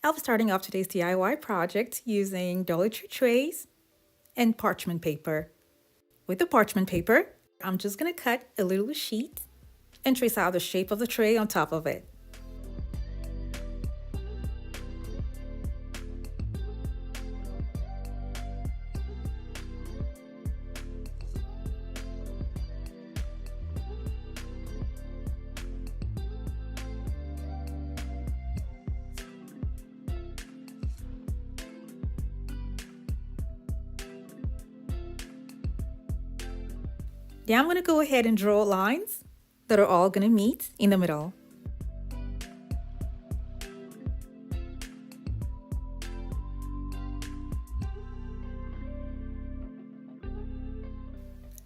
I'll be starting off today's DIY project using Dollar Tree trays and parchment paper. With the parchment paper, I'm just going to cut a little sheet and trace out the shape of the tray on top of it. Now I'm going to go ahead and draw lines that are all going to meet in the middle.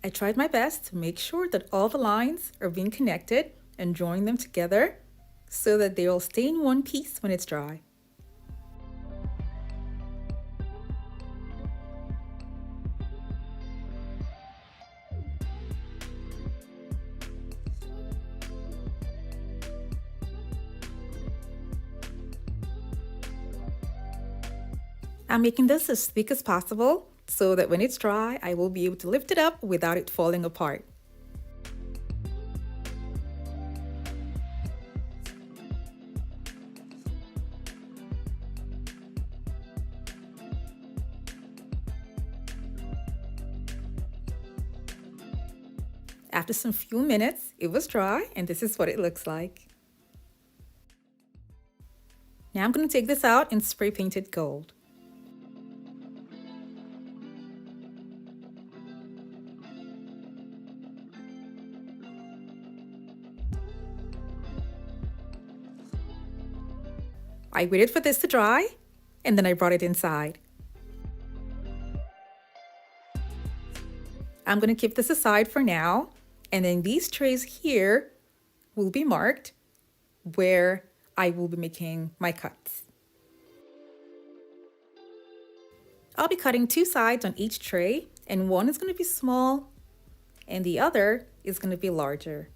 I tried my best to make sure that all the lines are being connected and drawing them together so that they all stay in one piece when it's dry. I'm making this as thick as possible so that when it's dry, I will be able to lift it up without it falling apart. After some few minutes, it was dry and this is what it looks like. Now I'm going to take this out and spray paint it gold. I waited for this to dry, and then I brought it inside. I'm going to keep this aside for now, and then these trays here will be marked where I will be making my cuts. I'll be cutting 2 sides on each tray, and one is going to be small, and the other is going to be larger.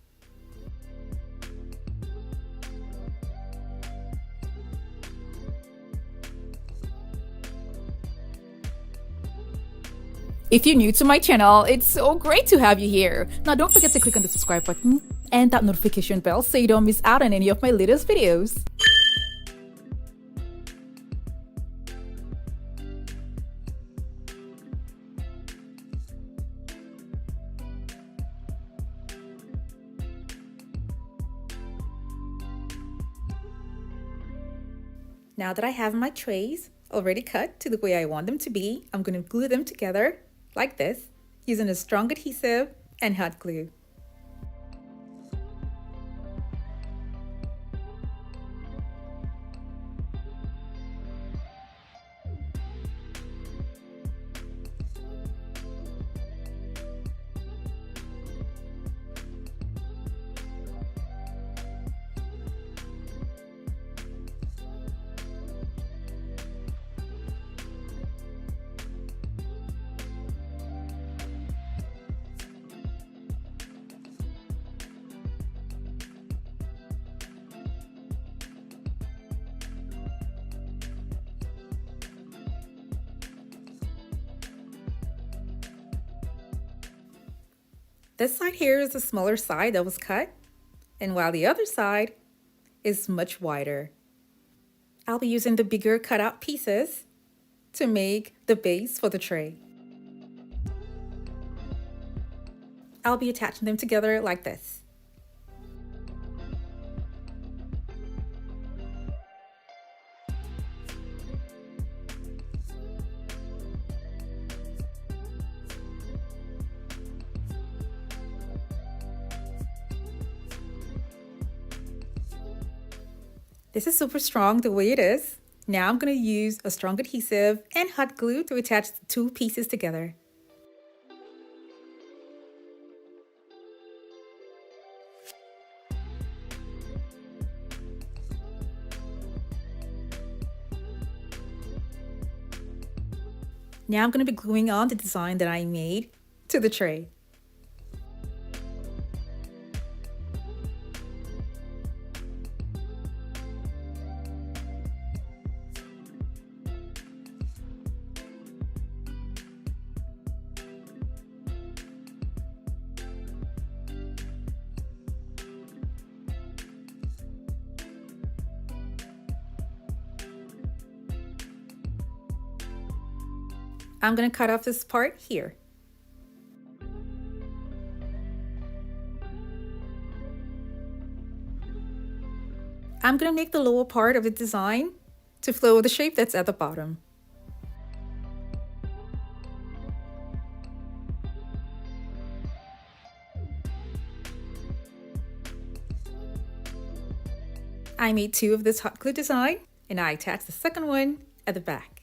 If you're new to my channel, it's so great to have you here. Now don't forget to click on the subscribe button and that notification bell so you don't miss out on any of my latest videos. Now that I have my trays already cut to the way I want them to be, I'm going to glue them together like this, using a strong adhesive and hot glue. This side here is the smaller side that was cut, and while the other side is much wider. I'll be using the bigger cutout pieces to make the base for the tray. I'll be attaching them together like this. This is super strong the way it is. Now I'm going to use a strong adhesive and hot glue to attach the 2 pieces together. Now I'm going to be gluing on the design that I made to the tray. I'm going to cut off this part here. I'm going to make the lower part of the design to flow with the shape that's at the bottom. I made 2 of this hot glue design, and I attached the second one at the back.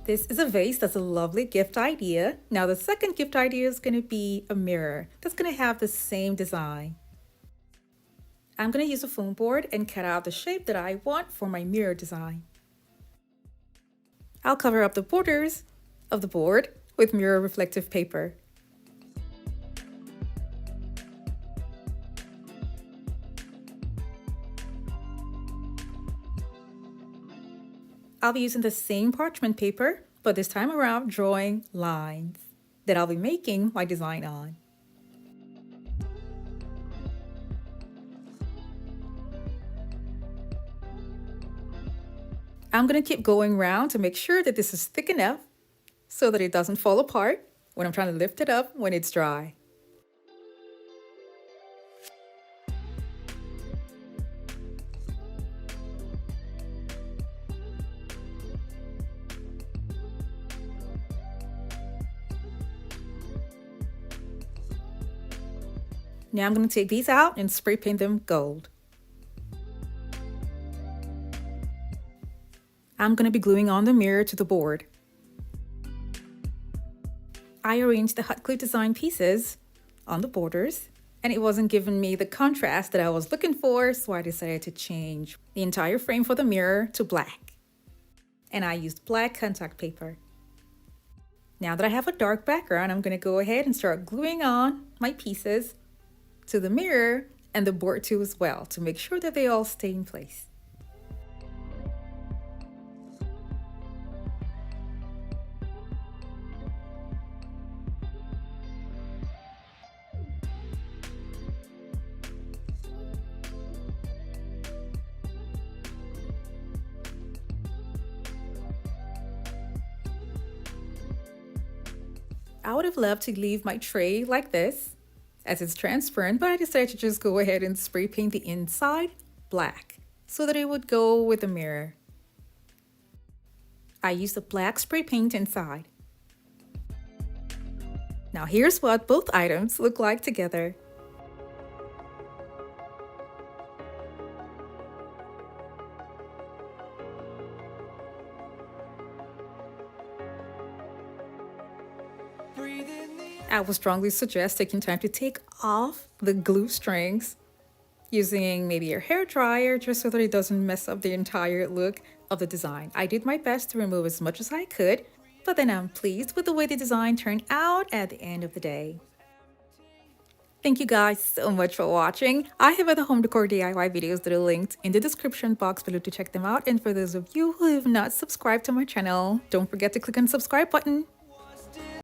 This is a vase that's a lovely gift idea. Now the second gift idea is going to be a mirror that's going to have the same design. I'm going to use a foam board and cut out the shape that I want for my mirror design. I'll cover up the borders of the board with mirror reflective paper. I'll be using the same parchment paper, but this time around drawing lines that I'll be making my design on. I'm going to keep going around to make sure that this is thick enough so that it doesn't fall apart when I'm trying to lift it up when it's dry. Now I'm going to take these out and spray paint them gold. I'm going to be gluing on the mirror to the board. I arranged the hot glue design pieces on the borders, and it wasn't giving me the contrast that I was looking for, so I decided to change the entire frame for the mirror to black. And I used black contact paper. Now that I have a dark background, I'm going to go ahead and start gluing on my pieces to the mirror and the board too as well to make sure that they all stay in place. I would have loved to leave my tray like this, as it's transparent, but I decided to just go ahead and spray paint the inside black so that it would go with the mirror. I used a black spray paint inside. Now here's what both items look like together. I would strongly suggest taking time to take off the glue strings using maybe your hair dryer just so that it doesn't mess up the entire look of the design. I did my best to remove as much as I could, but then I'm pleased with the way the design turned out at the end of the day. Thank you guys so much for watching. I have other home decor DIY videos that are linked in the description box below to check them out. And for those of you who have not subscribed to my channel, don't forget to click on the subscribe button.